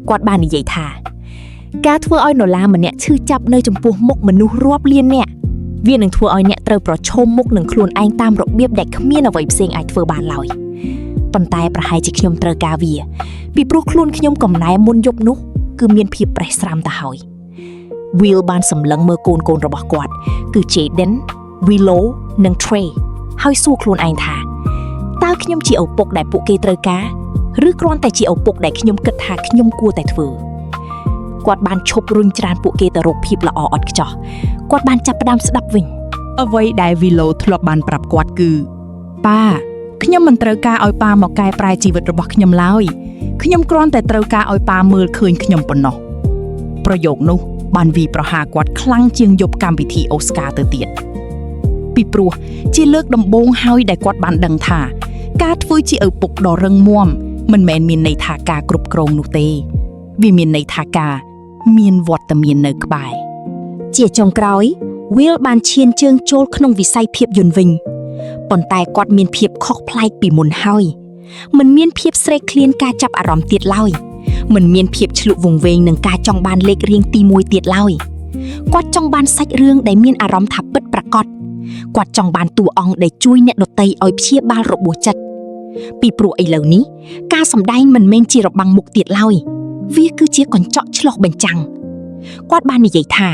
គាត់បាននិយាយថាការធ្វើឲ្យនរណាម្នាក់ឈឺចាប់នៅចំពោះមុខមនុស្សរាប់លាននាក់វានឹងធ្វើឲ្យអ្នកត្រូវប្រឈមមុខនឹងខ្លួនឯងតាមរបៀបដែលគ្មានអ្វីផ្សេងអាចធ្វើបានឡើយប៉ុន្តែប្រហែលជាខ្ញុំត្រូវការវាពីព្រោះខ្លួនខ្ញុំកំណែមុនយប់នោះគឺមានភាពប្រេះស្រាំទៅហើយ Will បានសម្លឹងមើលកូនរបស់គាត់គឺ Jaden, Willow និង Trey ហើយសួរខ្លួនឯងថាតើខ្ញុំជាឪពុកដែលពួកគេត្រូវការឬគ្រាន់តែជាឪពុកដែលខ្ញុំគិតថាខ្ញុំគួរតែធ្វើគាត់បានឈប់រុញច្រានពួកគេទៅរកភាពល្អឥតខ្ចោះគាត់បានចាប់ផ្ដើមស្ដាប់វិញអ្វីដែល Willow ធ្លាប់បានប្រាប់គាត់គឺប៉ាខ្ញុំមិនត្រូវការឲ្យប៉ាមកកែប្រែជីវិតរបស់ខ្ញុំឡើយខ្ញុំគ្រាន់តែត្រូវការឲ្យប៉ាមើលឃើញខ្ញុំប៉ុណ្ណោះប្រយោគនោះបានវាយប្រហារគាត់ខ្លាំងជាងយប់កម្មវិធី Oscar ទៅទៀតពីព្រោះជាលើកដំបូងហើយដែលគាត់បានដឹងថាការធ្វើជាឪពុកដ៏រឹងមាំមិនមែនមានន័យថាការគ្រប់គ្រងនោះទេវាមានន័យថាការមានវត្តមាននៅក្បែរជាចុងក្រោយ Will បានឈានជើងចូលក្នុងវិស័យភាពយន្តវិញប៉ុន្តែគាត់មានភាពខុសប្លែកពីមុនហើយមិនមានភាពស្រេកឃ្លានការចាប់អារម្មណ៍ទៀតឡើយមិនមានភាពឆ្លុះវង្វេងនឹងការចង់បានលេខរៀងទី1ទៀតឡើយគាត់ចង់បានសាច់រឿងដែលមានអារម្មណ៍ថាពិតប្រាកដគាត់ចង់បានតួអង្គដែលជួយអ្នកដទៃឲ្យព្យាបាលរបួសចិត្តពីព្រោះឥឡូវនេះការសម្ដែងមិនមែនជារបាំងមុខទៀតឡើយវាគឺជាកញ្ចក់ឆ្លុះបញ្ចាំងគាត់បាននិយាយថា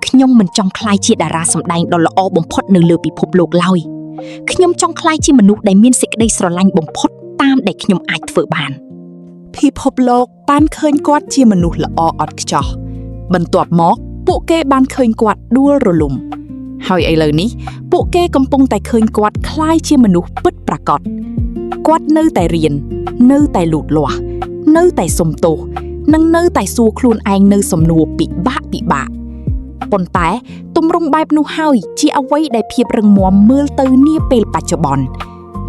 ខ្ញុំមិនចង់ក្លាយជាតារាសម្ដែងដ៏ល្អបំផុតនៅលើពិភពលោកឡើយខ្ញុំចង់ក្លាយជាមនុស្សដែលមានសេចក្តីស្រឡាញ់បំផុតតាមដែលខ្ញុំអាចធ្វើបានពិភពលោកបានឃើញគាត់ជាមនុស្សល្អឥតខ្ចោះបន្ទាប់មកពួកគេបានឃើញគាត់ដួលរលំហើយឥឡូវនេះពួកគេកំពុងតែឃើញគាត់ក្លាយជាមនុស្សពិតប្រាកដគាត់នៅតែរៀននៅតែលូតលាស់នៅតែសុំទោសនិងនៅតែសួរខ្លួនឯងនៅសំណួរពិបាកប៉ុន្តែទម្រង់បែបនោះហើយជាអ្វីដែលភាពរឹងមាំមើលទៅនាពេលបច្ចុប្បន្ន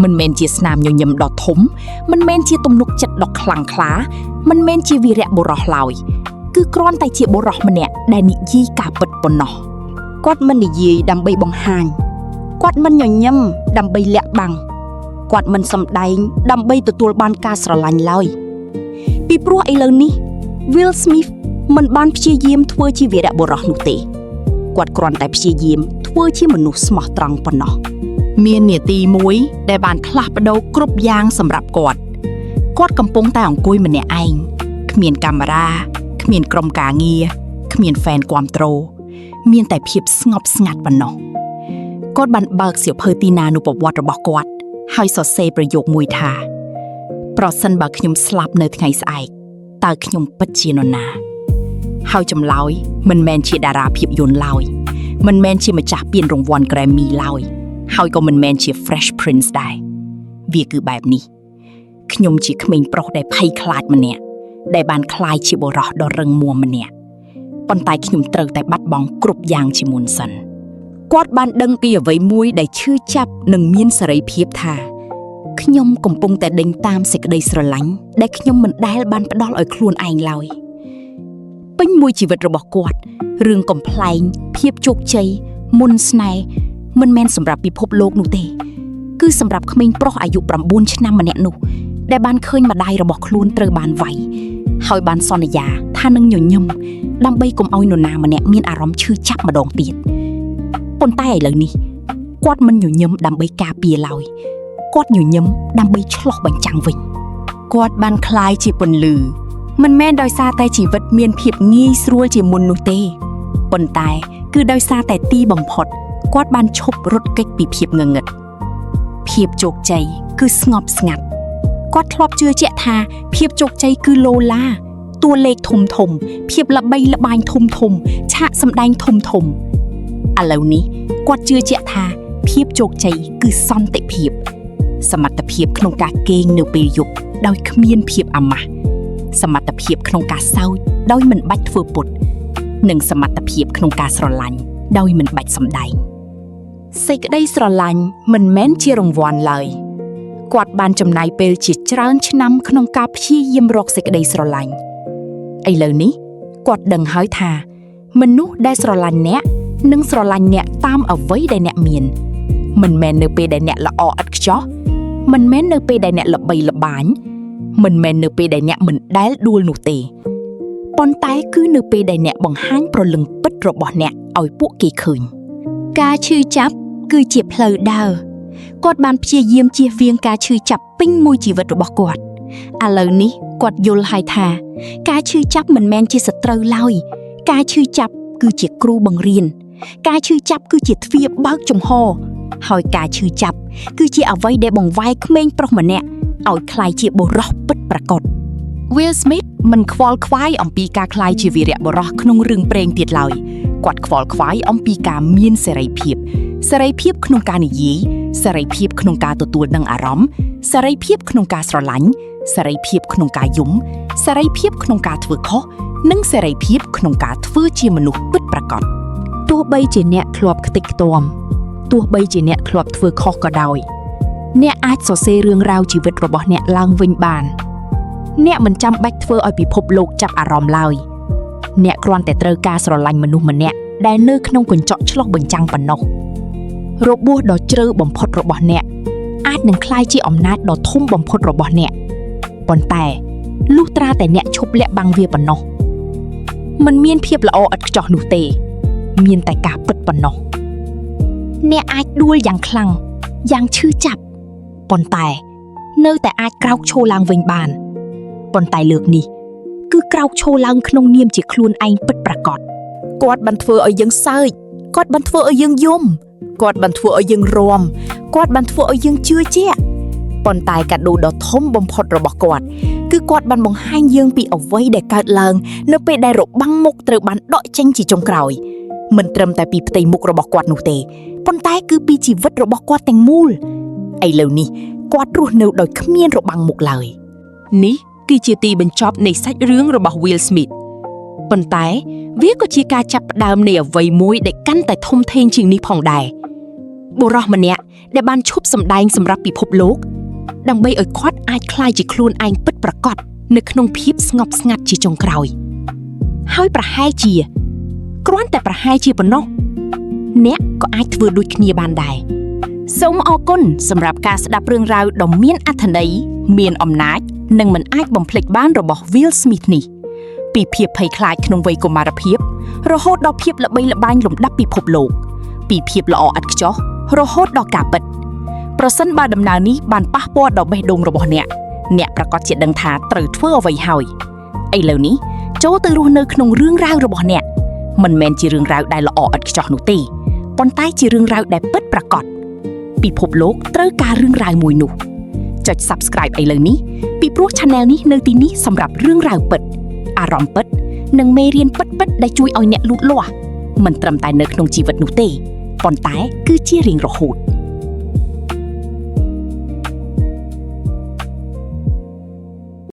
មិនមែនជាស្នាមញញឹមដ៏ធំមិនមែនជាទំនុកចិត្តដ៏ខ្លាំងក្លាមិនមែនជាវីរៈបុរសឡើយគឺគ្រាន់តែជាបុរសម្នាក់ដែលនិយាយការពិតប៉ុណ្ណោះគាត់មិននិយាយដើម្បីបង្ហាញគាត់មិនញញឹមដើម្បីលាក់បាំងគាត់មិនសម្ដែងដើម្បីទទួលបានការស្រឡាញ់ឡើយពីព្រោះឥឡូវនេះ Will Smith មិនបានព្យាយាមធ្វើជាវីរៈបុរសនោះទេគាត់គ្រាន់តែព្យាយាមធ្វើ ធ្វើជាមនុស្សស្មោះត្រង់ប៉ុណ្ណោះ មាននាទីមួយដែលបានផ្លាស់ប្ដូរគ្រប់យ៉ាងសម្រាប់គាត់កំពុងតែអង្គុយម្នាក់ឯងគ្មានកាមេរ៉ាគ្មានក្រុមការងារគ្មានហ្វេនគាំទ្រមានតែភាពស្ងប់ស្ងាត់ប៉ុណ្ណោះគាត់បានបើកសៀវភៅទីណានុប្រវត្តិរបស់គាត់ហើយសរសេរប្រយោគមួយថាប្រសិនបើខ្ញុំស្លាប់នៅថ្ងៃស្អែកតើខ្ញុំពិតជានរណាហើយចម្លើយមិនមែនជាតារាភាពយន្តឡើយមិនមែនជាម្ចាស់ពានរង្វាន់ Grammy ឡើយហើយក៏មិនមែនជា Fresh Prince ដែរវាគឺបែបនេះខ្ញុំជាក្មេងប្រុសដែលភ័យខ្លាចម្នាក់ដែលបានក្លាយជាបុរសដ៏រឹងមាំម្នាក់ប៉ុន្តែខ្ញុំត្រូវតែបាត់បង់គ្រប់យ៉ាងជាមុនសិនគាត់បានដឹងពីអ្វីមួយដែលឈឺចាប់និងមានសេរីភាពថាខ្ញុំកំពុងតែដេញតាមសេចក្តីស្រឡាញ់ដែលខ្ញុំមិនដែលបានផ្ដល់ឲ្យខ្លួនឯងឡើយពេញមួយជីវិតរបស់គាត់រឿងកំប្លែងភាពជោគជ័យមុនស្នេហ៍មិនមែនសម្រាប់ពិភពលោកនោះទេគឺសម្រាប់ក្មេងប្រុសអាយុ9ឆ្នាំម្នាក់នោះដែលបានឃើញម្ដាយរបស់ខ្លួនត្រូវបានវាយហើយបានសន្យាថានឹងញញឹមដើម្បីកុំឲ្យនរណាម្នាក់មានអារម្មណ៍ឈឺចាប់ម្ដងទៀតប៉ុន្តែឥឡូវនេះគាត់មិនញញឹមដើម្បីការពារឡើយគាត់ញញឹមដើម្បីឆ្លោះបញ្ចាំងវិញគាត់បានក្លាយជាពន្លឺមិនមែនដោយសារតែជីវិតមានភាពងាយស្រួលជាមុននោះទេប៉ុន្តែគឺដោយសារតែទីបំផុតគាត់បានឈប់រត់គេចពីភាពងងឹតភាពជោគជ័យគឺស្ងប់ស្ងាត់គាត់ធ្លាប់ជឿជាក់ថាភាពជោគជ័យគឺឡូឡាតួលេខធំធំភាពល្បីល្បាញធំធំឆាកសម្ដែងធំធំឥឡូវនេះគាត់ជឿជាក់ថាភាពជោគជ័យគឺសន្តិភាពសមត្ថភាពក្នុងការគេងនៅពេលយប់ដោយគ្មានភាពអាម៉ាស់សមត្ថភាពក្នុងការសើចដោយមិនបាច់ធ្វើពុតនិងសមត្ថភាពក្នុងការស្រឡាញ់ដោយមិនបាច់សម្ដែងសេចក្តីស្រឡាញ់មិនមែនជារង្វាន់ឡើយគាត់បានចំណាយពេលជាច្រើនឆ្នាំក្នុងការព្យាយាមរកសេចក្តីស្រឡាញ់ឥឡូវនេះគាត់ដឹងហើយថាមនុស្សដែលស្រឡាញ់អ្នកនឹងស្រឡាញ់អ្នកតាមអ្វីដែលអ្នកមានមិនមែននៅពេលដែលអ្នកល្អឥតខ្ចោះមិនមែននៅពេលដែលអ្នកល្បីល្បាញមិនមែននៅពេលដែលអ្នកមិនដែលដួលនោះទេប៉ុន្តែគឺនៅពេលដែលអ្នកបង្ហាញព្រលឹងពិតរបស់អ្នកឲ្យពួកគេឃើញការឈឺចាប់គឺជាផ្លូវដើរគាត់បានព្យាយាមជៀសវាងការឈឺចាប់ពេញមួយជីវិតរបស់គាត់ឥឡូវនេះគាត់យល់ហើយថាការឈឺចាប់មិនមែនជាសត្រូវឡើយការឈឺចាប់គឺជាគ្រូបង្រៀនការឈឺចាប់គឺជាទ្វារបើកចំហហើយការឈឺចាប់គឺជាអ្វីដែលបង្វែរក្មេងប្រុសម្នាក់ឲ្យក្លាយជាបុរសពិតប្រាកដ Will Smith មិនខ្វល់ខ្វាយអំពីការក្លាយជាវីរៈបុរសក្នុងរឿងព្រេងទៀតឡើយគាត់ខ្វល់ខ្វាយអំពីការមានសេរីភាពក្នុងការនិយាយសេរីភាពក្នុងការទទួលដឹងអារម្មណ៍សេរីភាពក្នុងការស្រឡាញ់សេរីភាពក្នុងការយំសេរីភាពក្នុងការធ្វើខុសនិងសេរីភាពក្នុងការធ្វើជាមនុស្សពិតប្រាកដទោះបីជាអ្នកធ្លាប់ខ្ទេចខ្ទាំទោះបីជាអ្នកធ្លាប់ធ្វើខុសក៏ដោយអ្នកអាចសរសេររឿងរ៉ាវជីវិតរបស់អ្នកឡើងវិញបានអ្នកមិនចាំបាច់ធ្វើឲ្យពិភពលោកចាប់អារម្មណ៍ឡើយអ្នកគ្រាន់តែត្រូវការស្រឡាញ់មនុស្សម្នាក់ដែលនៅក្នុងកញ្ចក់ឆ្លុះបញ្ចាំងប៉ុណ្ណោះរបួសដ៏ជ្រៅបំផុតរបស់អ្នកអាចនឹងក្លាយជាអំណាចដ៏ធំបំផុតរបស់អ្នកប៉ុន្តែលុះត្រាតែអ្នកឈប់លាក់បាំងវាប៉ុណ្ណោះมันមានភាពល្អឥតខ្ចោះនោះទេមានតែការពិតប៉ុណ្ណោះអ្នកអាចដួលយ៉ាងខ្លាំងយ៉ាងឈឺចាប់ប៉ុន្តែនៅតែអាចក្រោកឈរឡើងវិញបានប៉ុន្តែលើកនេះគឺក្រោកឈរឡើងក្នុងនាមជាខ្លួនឯងពិតប្រាកដគាត់បានធ្វើឲ្យយើងសើចគាត់បានធ្វើឲ្យយើងយំគាត់បានធ្វើឲ្យយើងរាំគាត់បានធ្វើឲ្យយើងជឿជាក់ប៉ុន្តែកាដូដ៏ធំបំផុតរបស់គាត់គឺគាត់បានបង្ហាញយើងពីអ្វីដែលកើតឡើងនៅពេលដែលរបាំងមុខត្រូវបានដកចេញជាចុងក្រោយមិនត្រឹមតែពីផ្ទៃមុខរបស់គាត់នោះទេប៉ុន្តែគឺពីជីវិតរបស់គាត់ទាំងមូលឥឡូវនេះគាត់រស់នៅដោយគ្មានរបាំងមុខឡើយនេះគឺជាទីបញ្ចប់នៃសាច់រឿងរបស់ Will Smith ប៉ុន្តែវាក៏ជាការចាប់ផ្ដើមនៃអ្វីមួយដែលកាន់តែធំធេងជាងនេះផងដែរបុរសម្នាក់ដែលបានឈប់សម្ដែងសម្រាប់ពិភពលោកដើម្បីឲ្យគាត់អាចក្លាយជាខ្លួនឯងពិតប្រាកដនៅក្នុងភាពស្ងប់ស្ងាត់ជាចុងក្រោយហើយប្រហែលជាគ្រាន់តែប្រហែលជាប៉ុណ្ណោះអ្នកក៏អាចធ្វើដូចគ្នាបានដែរសូមអរគុណសម្រាប់ការស្ដាប់រឿងរ៉ាវដ៏មានអត្ថន័យមានអំណាចនិងមិនអាចបំភ្លេចបានរបស់ Will Smith នេះពីភាពភ័យខ្លាចក្នុងវ័យកុមារភាពរហូតដល់ភាពល្បីល្បាញលំដាប់ពិភពលោក ពីភាពល្អឥតខ្ចោះរហូតដល់ការពិតប្រសិនបើដំណើរនេះបានប៉ះពាល់ដល់បេះដូងរបស់អ្នកប្រកាសជាដឹងថាត្រូវធ្វើអ្វីហើយឥឡូវនេះចូលទៅរស់នៅក្នុងរឿងរ៉ាវរបស់អ្នកមិនមែនជារឿងរ៉ាវដែលល្អឥតខ្ចោះនោះទេប៉ុន្តែជារឿងរ៉ាវដែលពិតប្រាកដពិភពលោកត្រូវការរឿងរ៉ាវមួយនោះចុច Subscribe ឥឡូវនេះពីព្រោះ Channel នេះនៅទីនេះសម្រាប់រឿងរ៉ាវពិតអារម្មណ៍ពិតនិងមេរៀនពិតៗដែលជួយឲ្យអ្នកលូតលាស់មិនត្រឹមតែនៅក្នុងជីវិតនោះទេប៉ុន្តែគឺជារៀងរហូត